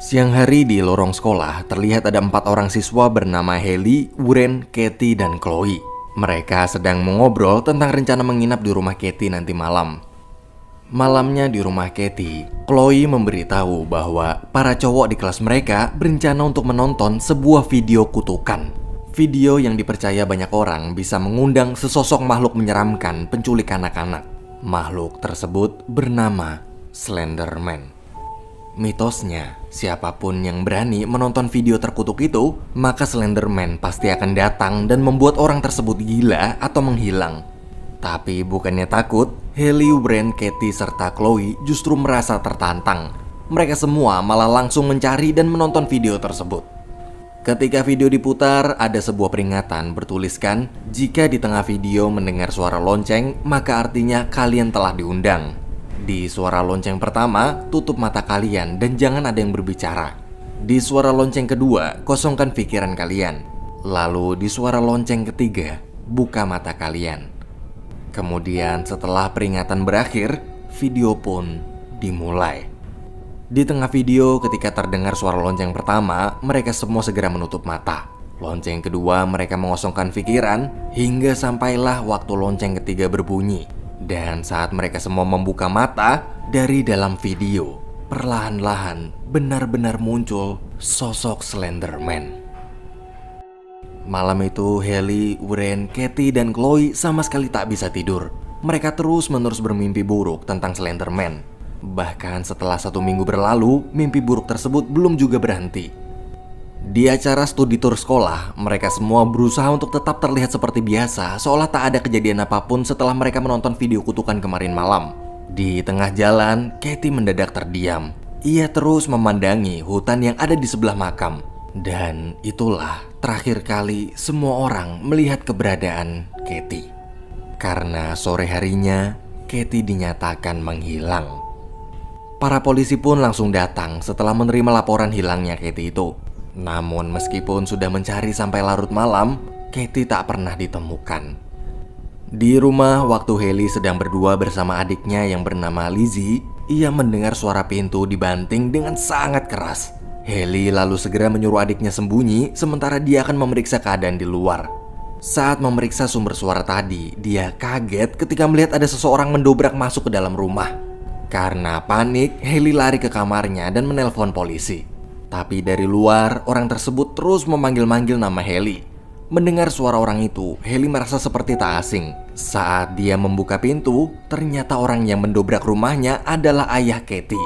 Siang hari di lorong sekolah, terlihat ada 4 orang siswa bernama Hailey, Wren, Katie, dan Chloe. Mereka sedang mengobrol tentang rencana menginap di rumah Katie nanti malam. Malamnya di rumah Katie, Chloe memberitahu bahwa para cowok di kelas mereka berencana untuk menonton sebuah video kutukan. Video yang dipercaya banyak orang bisa mengundang sesosok makhluk menyeramkan penculik anak-anak. Makhluk tersebut bernama Slenderman. Mitosnya, siapapun yang berani menonton video terkutuk itu, maka Slenderman pasti akan datang dan membuat orang tersebut gila atau menghilang. Tapi bukannya takut, Hailey, Wren, Katie, serta Chloe justru merasa tertantang. Mereka semua malah langsung mencari dan menonton video tersebut. Ketika video diputar, ada sebuah peringatan bertuliskan, jika di tengah video mendengar suara lonceng, maka artinya kalian telah diundang. Di suara lonceng pertama, tutup mata kalian dan jangan ada yang berbicara. Di suara lonceng kedua, kosongkan pikiran kalian. Lalu di suara lonceng ketiga, buka mata kalian. Kemudian setelah peringatan berakhir, video pun dimulai. Di tengah video, ketika terdengar suara lonceng pertama, mereka semua segera menutup mata. Lonceng kedua, mereka mengosongkan pikiran hingga sampailah waktu lonceng ketiga berbunyi. Dan saat mereka semua membuka mata, dari dalam video perlahan-lahan benar-benar muncul sosok Slenderman. Malam itu Hailey, Wren, Katie, dan Chloe sama sekali tak bisa tidur. Mereka terus-menerus bermimpi buruk tentang Slenderman. Bahkan setelah 1 minggu berlalu, mimpi buruk tersebut belum juga berhenti. Di acara studi tour sekolah, mereka semua berusaha untuk tetap terlihat seperti biasa, seolah tak ada kejadian apapun setelah mereka menonton video kutukan kemarin malam. Di tengah jalan, Katie mendadak terdiam. Ia terus memandangi hutan yang ada di sebelah makam. Dan itulah terakhir kali semua orang melihat keberadaan Katie. Karena sore harinya, Katie dinyatakan menghilang. Para polisi pun langsung datang setelah menerima laporan hilangnya Katie itu. Namun meskipun sudah mencari sampai larut malam, Katie tak pernah ditemukan. Di rumah, waktu Hailey sedang berdua bersama adiknya yang bernama Lizzie, ia mendengar suara pintu dibanting dengan sangat keras. Hailey lalu segera menyuruh adiknya sembunyi, sementara dia akan memeriksa keadaan di luar. Saat memeriksa sumber suara tadi, dia kaget ketika melihat ada seseorang mendobrak masuk ke dalam rumah. Karena panik, Hailey lari ke kamarnya dan menelpon polisi. Tapi dari luar, orang tersebut terus memanggil-manggil nama Hailey. Mendengar suara orang itu, Hailey merasa seperti tak asing. Saat dia membuka pintu, ternyata orang yang mendobrak rumahnya adalah ayah Katie.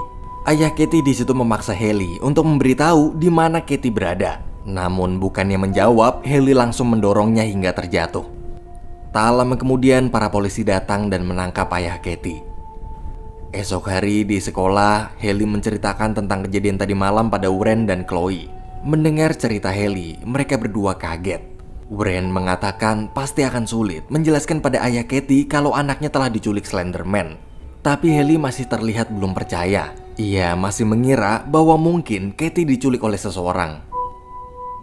Ayah Katie di situ memaksa Hailey untuk memberitahu di mana Katie berada. Namun bukannya menjawab, Hailey langsung mendorongnya hingga terjatuh. Tak lama kemudian, para polisi datang dan menangkap ayah Katie. Esok hari di sekolah, Hailey menceritakan tentang kejadian tadi malam pada Wren dan Chloe. Mendengar cerita Hailey, mereka berdua kaget. Wren mengatakan pasti akan sulit menjelaskan pada ayah Katie kalau anaknya telah diculik Slenderman. Tapi Hailey masih terlihat belum percaya. Ia masih mengira bahwa mungkin Katie diculik oleh seseorang.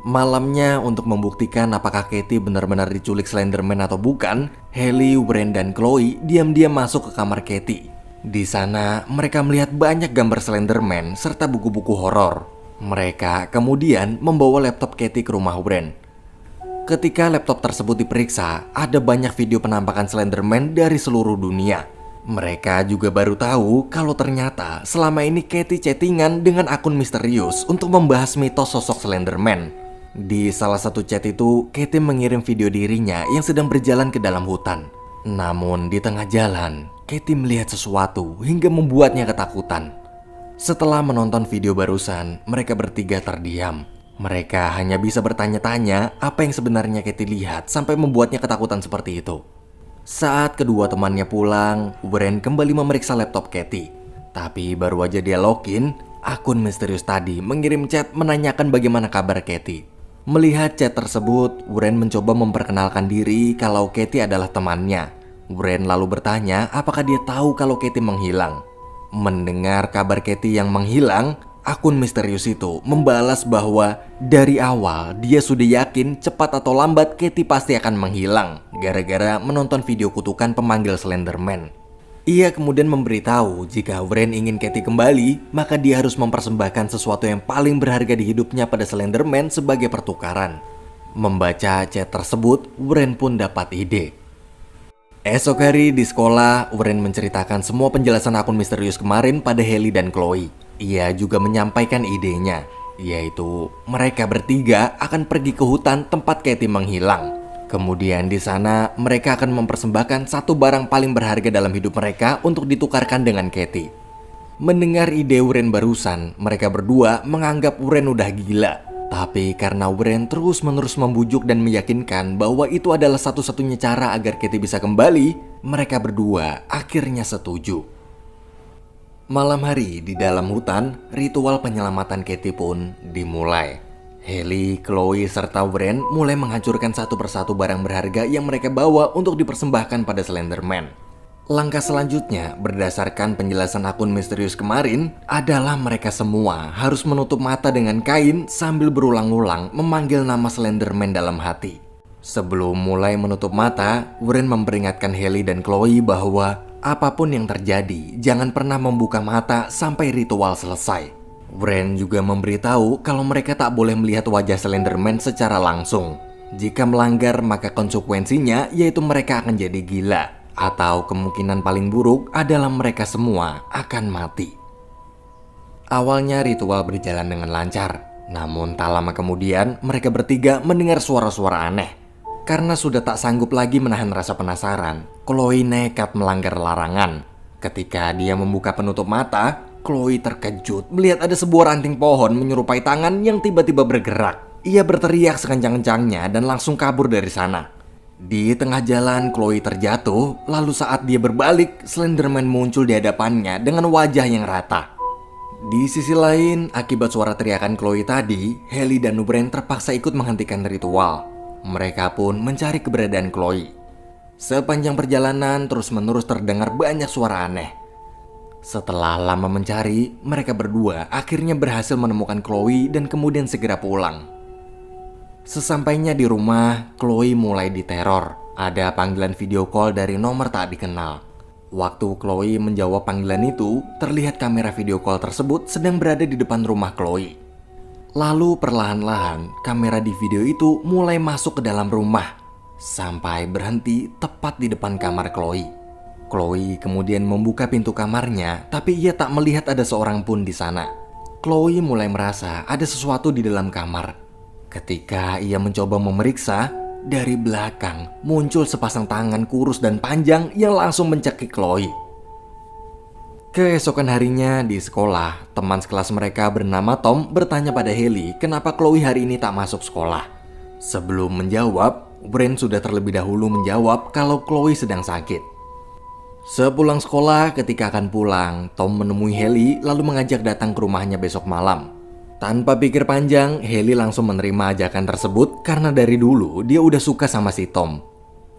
Malamnya, untuk membuktikan apakah Katie benar-benar diculik Slenderman atau bukan, Hailey, Wren, dan Chloe diam-diam masuk ke kamar Katie. Di sana, mereka melihat banyak gambar Slenderman serta buku-buku horor. Mereka kemudian membawa laptop Katie ke rumah Wren. Ketika laptop tersebut diperiksa, ada banyak video penampakan Slenderman dari seluruh dunia. Mereka juga baru tahu kalau ternyata selama ini Katie chattingan dengan akun misterius untuk membahas mitos sosok Slenderman. Di salah satu chat itu, Katie mengirim video dirinya yang sedang berjalan ke dalam hutan. Namun di tengah jalan, Katie melihat sesuatu hingga membuatnya ketakutan. Setelah menonton video barusan, mereka bertiga terdiam. Mereka hanya bisa bertanya-tanya apa yang sebenarnya Katie lihat sampai membuatnya ketakutan seperti itu. Saat kedua temannya pulang, Wren kembali memeriksa laptop Katie. Tapi baru aja dia login, akun misterius tadi mengirim chat menanyakan bagaimana kabar Katie. Melihat chat tersebut, Wren mencoba memperkenalkan diri kalau Katie adalah temannya. Wren lalu bertanya apakah dia tahu kalau Katie menghilang. Mendengar kabar Katie yang menghilang, akun misterius itu membalas bahwa dari awal dia sudah yakin cepat atau lambat Katie pasti akan menghilang gara-gara menonton video kutukan pemanggil Slenderman. Ia kemudian memberitahu jika Wren ingin Katie kembali, maka dia harus mempersembahkan sesuatu yang paling berharga di hidupnya pada Slenderman sebagai pertukaran. Membaca chat tersebut, Wren pun dapat ide. Esok hari di sekolah, Wren menceritakan semua penjelasan akun misterius kemarin pada Hailey dan Chloe. Ia juga menyampaikan idenya, yaitu mereka bertiga akan pergi ke hutan tempat Katie menghilang. Kemudian di sana mereka akan mempersembahkan satu barang paling berharga dalam hidup mereka untuk ditukarkan dengan Katie. Mendengar ide Wren barusan, mereka berdua menganggap Wren udah gila. Tapi karena Wren terus-menerus membujuk dan meyakinkan bahwa itu adalah satu-satunya cara agar Katie bisa kembali, mereka berdua akhirnya setuju. Malam hari di dalam hutan, ritual penyelamatan Katie pun dimulai. Hailey, Chloe, serta Wren mulai menghancurkan satu persatu barang berharga yang mereka bawa untuk dipersembahkan pada Slenderman. Langkah selanjutnya, berdasarkan penjelasan akun misterius kemarin, adalah mereka semua harus menutup mata dengan kain sambil berulang-ulang memanggil nama Slenderman dalam hati. Sebelum mulai menutup mata, Wren memperingatkan Hailey dan Chloe bahwa apapun yang terjadi, jangan pernah membuka mata sampai ritual selesai. Wren juga memberitahu kalau mereka tak boleh melihat wajah Slenderman secara langsung. Jika melanggar, maka konsekuensinya yaitu mereka akan jadi gila. Atau kemungkinan paling buruk adalah mereka semua akan mati. Awalnya ritual berjalan dengan lancar. Namun tak lama kemudian mereka bertiga mendengar suara-suara aneh. Karena sudah tak sanggup lagi menahan rasa penasaran, Chloe nekat melanggar larangan. Ketika dia membuka penutup mata, Chloe terkejut melihat ada sebuah ranting pohon menyerupai tangan yang tiba-tiba bergerak. Ia berteriak sekencang-kencangnya dan langsung kabur dari sana. Di tengah jalan, Chloe terjatuh, lalu saat dia berbalik, Slenderman muncul di hadapannya dengan wajah yang rata. Di sisi lain, akibat suara teriakan Chloe tadi, Hailey dan Wren terpaksa ikut menghentikan ritual. Mereka pun mencari keberadaan Chloe. Sepanjang perjalanan, terus-menerus terdengar banyak suara aneh. Setelah lama mencari, mereka berdua akhirnya berhasil menemukan Chloe dan kemudian segera pulang. Sesampainya di rumah, Chloe mulai diteror. Ada panggilan video call dari nomor tak dikenal. Waktu Chloe menjawab panggilan itu, terlihat kamera video call tersebut sedang berada di depan rumah Chloe. Lalu perlahan-lahan, kamera di video itu mulai masuk ke dalam rumah, sampai berhenti tepat di depan kamar Chloe. Chloe kemudian membuka pintu kamarnya, tapi ia tak melihat ada seorang pun di sana. Chloe mulai merasa ada sesuatu di dalam kamar. Ketika ia mencoba memeriksa, dari belakang muncul sepasang tangan kurus dan panjang yang langsung mencekik Chloe. Keesokan harinya di sekolah, teman sekelas mereka bernama Tom bertanya pada Hailey kenapa Chloe hari ini tak masuk sekolah. Sebelum menjawab, Wren sudah terlebih dahulu menjawab kalau Chloe sedang sakit. Sepulang sekolah, ketika akan pulang, Tom menemui Hailey lalu mengajak datang ke rumahnya besok malam. Tanpa pikir panjang, Hailey langsung menerima ajakan tersebut karena dari dulu dia udah suka sama si Tom.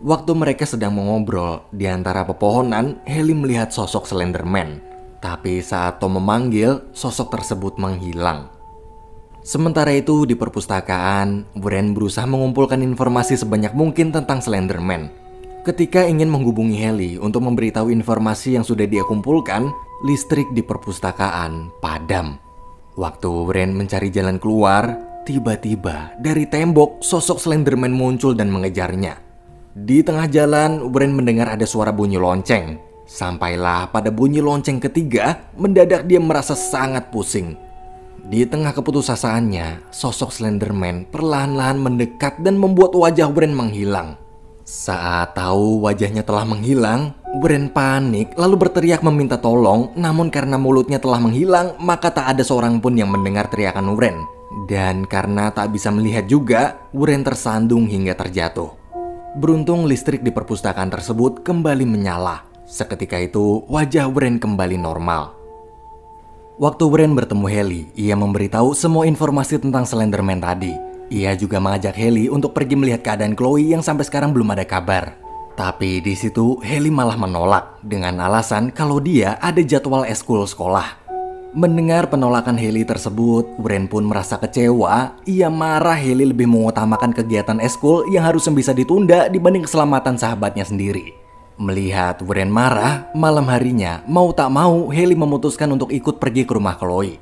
Waktu mereka sedang mengobrol, di antara pepohonan, Hailey melihat sosok Slenderman. Tapi saat Tom memanggil, sosok tersebut menghilang. Sementara itu di perpustakaan, Wren berusaha mengumpulkan informasi sebanyak mungkin tentang Slenderman. Ketika ingin menghubungi Hailey untuk memberitahu informasi yang sudah dia kumpulkan, listrik di perpustakaan padam. Waktu Wren mencari jalan keluar, tiba-tiba dari tembok sosok Slenderman muncul dan mengejarnya. Di tengah jalan, Wren mendengar ada suara bunyi lonceng. Sampailah pada bunyi lonceng ketiga, mendadak dia merasa sangat pusing. Di tengah keputusasaan,nya sosok Slenderman perlahan-lahan mendekat dan membuat wajah Wren menghilang. Saat tahu wajahnya telah menghilang, Wren panik lalu berteriak meminta tolong. Namun karena mulutnya telah menghilang, maka tak ada seorang pun yang mendengar teriakan Wren. Dan karena tak bisa melihat juga, Wren tersandung hingga terjatuh. Beruntung listrik di perpustakaan tersebut kembali menyala. Seketika itu wajah Wren kembali normal. Waktu Wren bertemu Hailey, ia memberitahu semua informasi tentang Slenderman tadi. Ia juga mengajak Hailey untuk pergi melihat keadaan Chloe yang sampai sekarang belum ada kabar. Tapi di situ Hailey malah menolak dengan alasan kalau dia ada jadwal eskul sekolah. Mendengar penolakan Hailey tersebut, Wren pun merasa kecewa. Ia marah Hailey lebih mengutamakan kegiatan eskul yang harusnya bisa ditunda dibanding keselamatan sahabatnya sendiri. Melihat Wren marah, malam harinya mau tak mau Hailey memutuskan untuk ikut pergi ke rumah Chloe.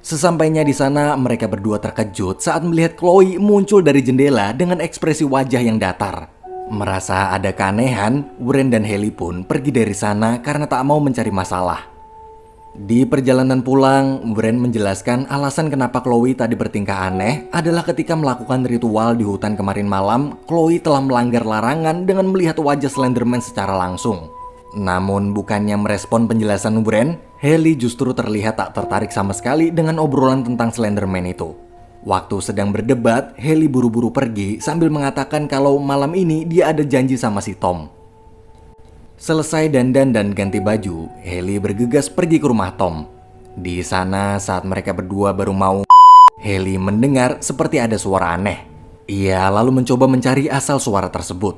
Sesampainya di sana, mereka berdua terkejut saat melihat Chloe muncul dari jendela dengan ekspresi wajah yang datar. Merasa ada keanehan, Wren dan Hailey pun pergi dari sana karena tak mau mencari masalah. Di perjalanan pulang, Wren menjelaskan alasan kenapa Chloe tadi bertingkah aneh adalah ketika melakukan ritual di hutan kemarin malam, Chloe telah melanggar larangan dengan melihat wajah Slenderman secara langsung. Namun bukannya merespon penjelasan Wren, Hailey justru terlihat tak tertarik sama sekali dengan obrolan tentang Slenderman itu. Waktu sedang berdebat, Hailey buru-buru pergi sambil mengatakan kalau malam ini dia ada janji sama si Tom. Selesai dandan dan ganti baju, Hailey bergegas pergi ke rumah Tom. Di sana saat mereka berdua baru mau, Hailey mendengar seperti ada suara aneh. Ia lalu mencoba mencari asal suara tersebut.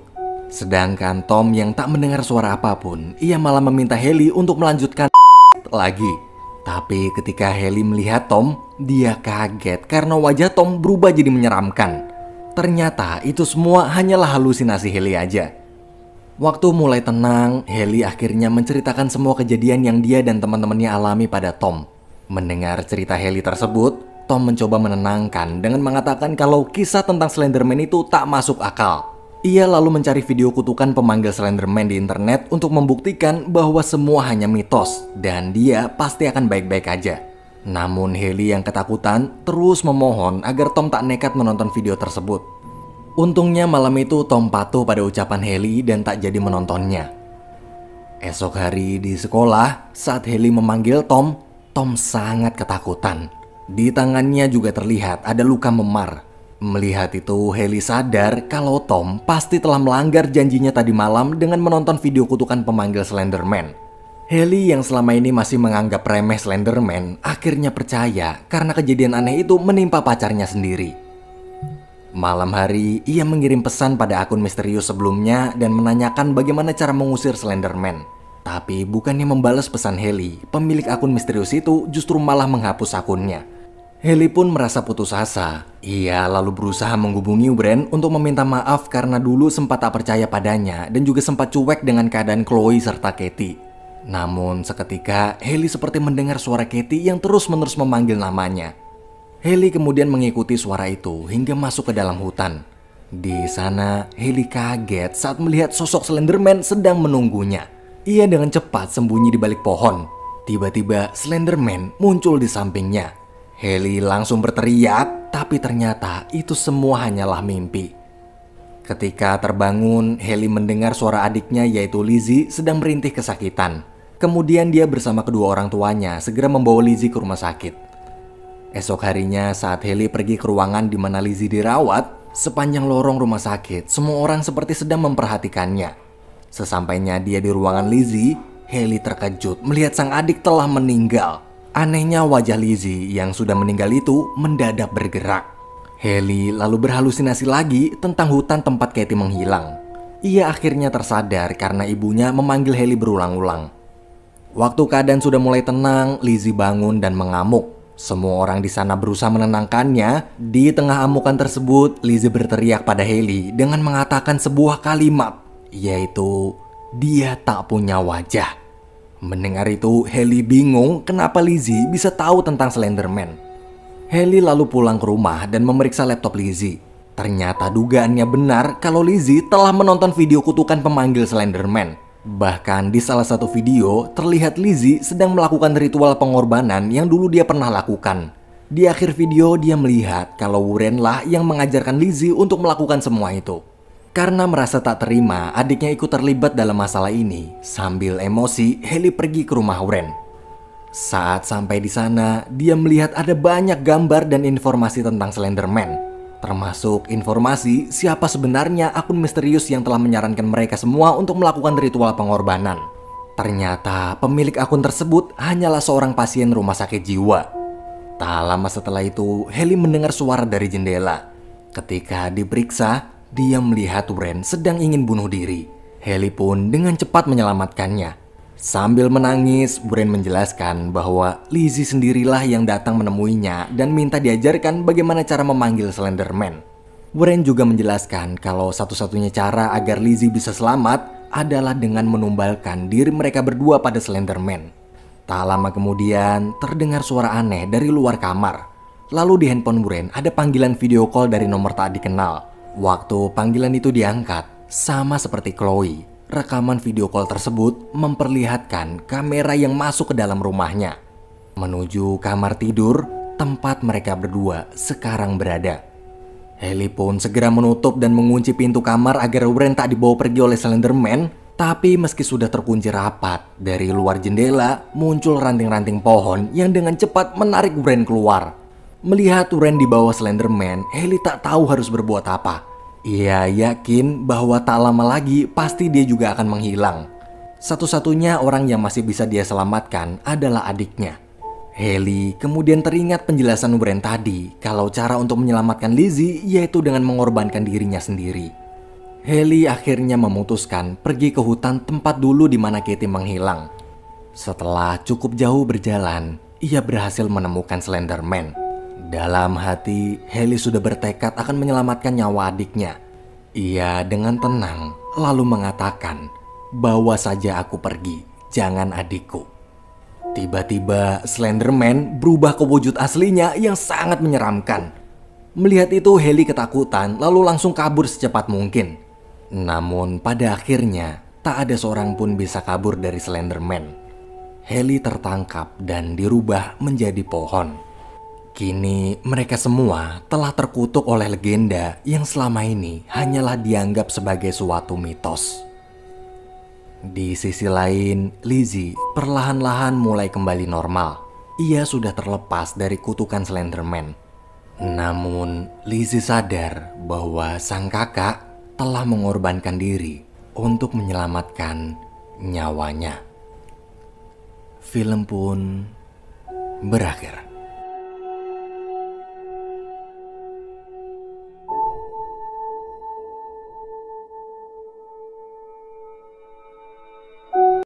Sedangkan Tom yang tak mendengar suara apapun, ia malah meminta Hailey untuk melanjutkan lagi. Tapi ketika Hailey melihat Tom, dia kaget karena wajah Tom berubah jadi menyeramkan. Ternyata itu semua hanyalah halusinasi Hailey aja. Waktu mulai tenang, Hailey akhirnya menceritakan semua kejadian yang dia dan teman-temannya alami pada Tom. Mendengar cerita Hailey tersebut, Tom mencoba menenangkan dengan mengatakan kalau kisah tentang Slenderman itu tak masuk akal. Ia lalu mencari video kutukan pemanggil Slenderman di internet untuk membuktikan bahwa semua hanya mitos dan dia pasti akan baik-baik aja. Namun Hailey yang ketakutan terus memohon agar Tom tak nekat menonton video tersebut. Untungnya malam itu Tom patuh pada ucapan Hailey dan tak jadi menontonnya. Esok hari di sekolah, saat Hailey memanggil Tom, Tom sangat ketakutan. Di tangannya juga terlihat ada luka memar. Melihat itu, Hailey sadar kalau Tom pasti telah melanggar janjinya tadi malam dengan menonton video kutukan pemanggil Slenderman. Hailey yang selama ini masih menganggap remeh Slenderman, akhirnya percaya karena kejadian aneh itu menimpa pacarnya sendiri. Malam hari, ia mengirim pesan pada akun misterius sebelumnya dan menanyakan bagaimana cara mengusir Slenderman. Tapi bukannya membalas pesan Hailey, pemilik akun misterius itu justru malah menghapus akunnya. Hailey pun merasa putus asa. Ia lalu berusaha menghubungi Wren untuk meminta maaf karena dulu sempat tak percaya padanya dan juga sempat cuek dengan keadaan Chloe serta Katie. Namun seketika, Hailey seperti mendengar suara Katie yang terus-menerus memanggil namanya. Hailey kemudian mengikuti suara itu hingga masuk ke dalam hutan. Di sana, Hailey kaget saat melihat sosok Slenderman sedang menunggunya. Ia dengan cepat sembunyi di balik pohon. Tiba-tiba Slenderman muncul di sampingnya. Hailey langsung berteriak, tapi ternyata itu semua hanyalah mimpi. Ketika terbangun, Hailey mendengar suara adiknya yaitu Lizzie sedang merintih kesakitan. Kemudian dia bersama kedua orang tuanya segera membawa Lizzie ke rumah sakit. Esok harinya saat Hailey pergi ke ruangan di mana Lizzie dirawat, sepanjang lorong rumah sakit semua orang seperti sedang memperhatikannya. Sesampainya dia di ruangan Lizzie, Hailey terkejut melihat sang adik telah meninggal. Anehnya wajah Lizzie yang sudah meninggal itu mendadak bergerak. Hailey lalu berhalusinasi lagi tentang hutan tempat Katie menghilang. Ia akhirnya tersadar karena ibunya memanggil Hailey berulang-ulang. Waktu keadaan sudah mulai tenang, Lizzie bangun dan mengamuk. Semua orang di sana berusaha menenangkannya. Di tengah amukan tersebut, Lizzie berteriak pada Hailey dengan mengatakan sebuah kalimat, yaitu dia tak punya wajah. Mendengar itu, Hailey bingung kenapa Lizzie bisa tahu tentang Slenderman. Hailey lalu pulang ke rumah dan memeriksa laptop Lizzie. Ternyata dugaannya benar kalau Lizzie telah menonton video kutukan pemanggil Slenderman. Bahkan di salah satu video terlihat Lizzie sedang melakukan ritual pengorbanan yang dulu dia pernah lakukan. Di akhir video dia melihat kalau Wren lah yang mengajarkan Lizzie untuk melakukan semua itu. Karena merasa tak terima adiknya ikut terlibat dalam masalah ini, sambil emosi Hailey pergi ke rumah Wren. Saat sampai di sana, dia melihat ada banyak gambar dan informasi tentang Slenderman. Termasuk informasi siapa sebenarnya akun misterius yang telah menyarankan mereka semua untuk melakukan ritual pengorbanan. Ternyata pemilik akun tersebut hanyalah seorang pasien rumah sakit jiwa. Tak lama setelah itu, Hailey mendengar suara dari jendela. Ketika diperiksa, dia melihat Wren sedang ingin bunuh diri. Hailey pun dengan cepat menyelamatkannya. Sambil menangis, Wren menjelaskan bahwa Lizzie sendirilah yang datang menemuinya dan minta diajarkan bagaimana cara memanggil Slenderman. Wren juga menjelaskan kalau satu-satunya cara agar Lizzie bisa selamat adalah dengan menumbalkan diri mereka berdua pada Slenderman. Tak lama kemudian terdengar suara aneh dari luar kamar. Lalu di handphone Wren ada panggilan video call dari nomor tak dikenal. Waktu panggilan itu diangkat, sama seperti Chloe, rekaman video call tersebut memperlihatkan kamera yang masuk ke dalam rumahnya menuju kamar tidur tempat mereka berdua sekarang berada. Hailey pun segera menutup dan mengunci pintu kamar agar Wren tak dibawa pergi oleh Slenderman. Tapi meski sudah terkunci rapat, dari luar jendela muncul ranting-ranting pohon yang dengan cepat menarik Wren keluar. Melihat Wren di bawah Slenderman, Hailey tak tahu harus berbuat apa. Ia yakin bahwa tak lama lagi pasti dia juga akan menghilang. Satu-satunya orang yang masih bisa dia selamatkan adalah adiknya. Hailey kemudian teringat penjelasan Wren tadi kalau cara untuk menyelamatkan Lizzie yaitu dengan mengorbankan dirinya sendiri. Hailey akhirnya memutuskan pergi ke hutan tempat dulu di mana Katie menghilang. Setelah cukup jauh berjalan, ia berhasil menemukan Slenderman. Dalam hati, Hailey sudah bertekad akan menyelamatkan nyawa adiknya. Ia dengan tenang lalu mengatakan, "Bawa saja aku pergi, jangan adikku." Tiba-tiba Slenderman berubah ke wujud aslinya yang sangat menyeramkan. Melihat itu Hailey ketakutan lalu langsung kabur secepat mungkin. Namun pada akhirnya tak ada seorang pun bisa kabur dari Slenderman. Hailey tertangkap dan dirubah menjadi pohon. Kini mereka semua telah terkutuk oleh legenda yang selama ini hanyalah dianggap sebagai suatu mitos. Di sisi lain, Lizzie perlahan-lahan mulai kembali normal. Ia sudah terlepas dari kutukan Slenderman. Namun, Lizzie sadar bahwa sang kakak telah mengorbankan diri untuk menyelamatkan nyawanya. Film pun berakhir.